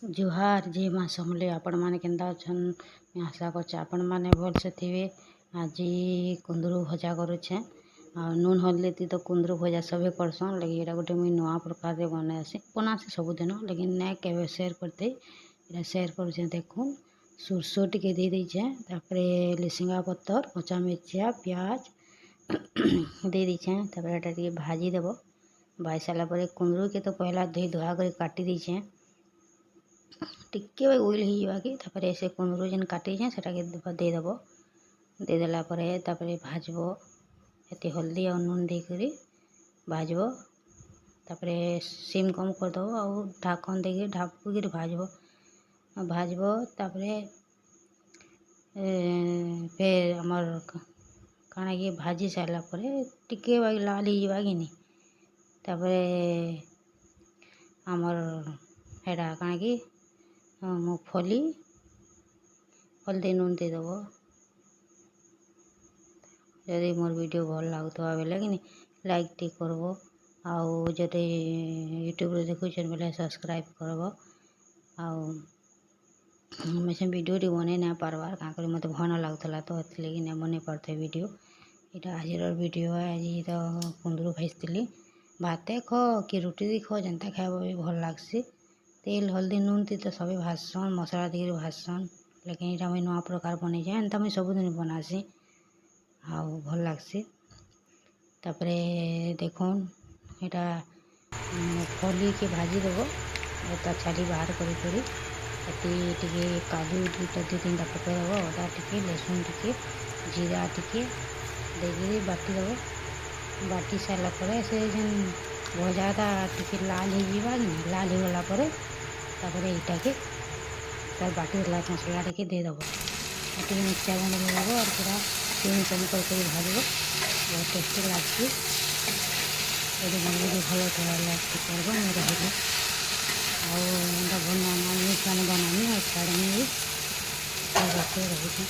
जुहार जे माँ समले आपण मैंने केन्ता अछन आशा करछे आपण मैंने भलसे थिबे। आज कुंदरू भजा करुछे आ नून हल्दी तो कुंदरू भजा सभे करसन लेकिन एटा गोटे मुई नुआ प्रकार रे बनासी सबुदिन लेकिन नाय केबे शेयर करते एटा शेयर करुछे। देखुन सुरसो टिके दे देछे तापरे लिसिंगा पत्तर कच्चा मिर्चा प्याज दे देछे तापरे एटा टिके भाजी देबो। भाजी साला परे कुंदरू के तो पहला धोई धुआ कर काटी देछे टिके ओइल हो कि से कुंदरू जेन काटी सेटा के देदेव देदेला भाजब ये हल्दी और नून देकर भाजब तापरे सिम कम करदेव और ढाकन देकर ढापुक भाजब तापरे फिर आमर काना कि भाजी सारा टिके लाल हो कि नहीं तापरे आमर हेडा काना कि मूंगफली हल्दी नून देदेव। जदि मोर वीडियो भल लगुवा बेले कि लाइक टी करब आउ जदि यूट्यूब रे देखुछन बेले सब्सक्राइब करब आउ मैं से वीडियो टी बने ना पारबार का करी मते भन लागुतला तो एथले ना बने पारथे वीडियो। इटा आजिर वीडियो है आज तो कुंदरू भाजती भाते ख कि रुटी दी ख जनता खाइब भी भल लगसी। तेल हल्दी नून ती तो सभी भाजसन मसला दी भाजसन लेकिन इटा मुई नुआ प्रकार बनी जाए एंता मुई सबुदिन बनासी आउ भल लगसी। तापरे देखुन इटा फली के भाजी देव ता छाली बाहर करी टिके काजू दुईटा दु तीन पकईदेव अदा टिके लसुन टिके जीरा टिके देकर बाटी देव। बाटी सारा पर से जेन भजाटा टिके लाल हो लाल हो गला तापरे इटा के तार बाटी देला मसला टिके देदेव टिके मिर्चा गुंड देदेव और पूरा तीन कम करके भाजब बहुत टेस्टी लगती। यदि मन भल तो लाइक करब मैं रही आउ बना मैंने बनानी और छाड़नी रही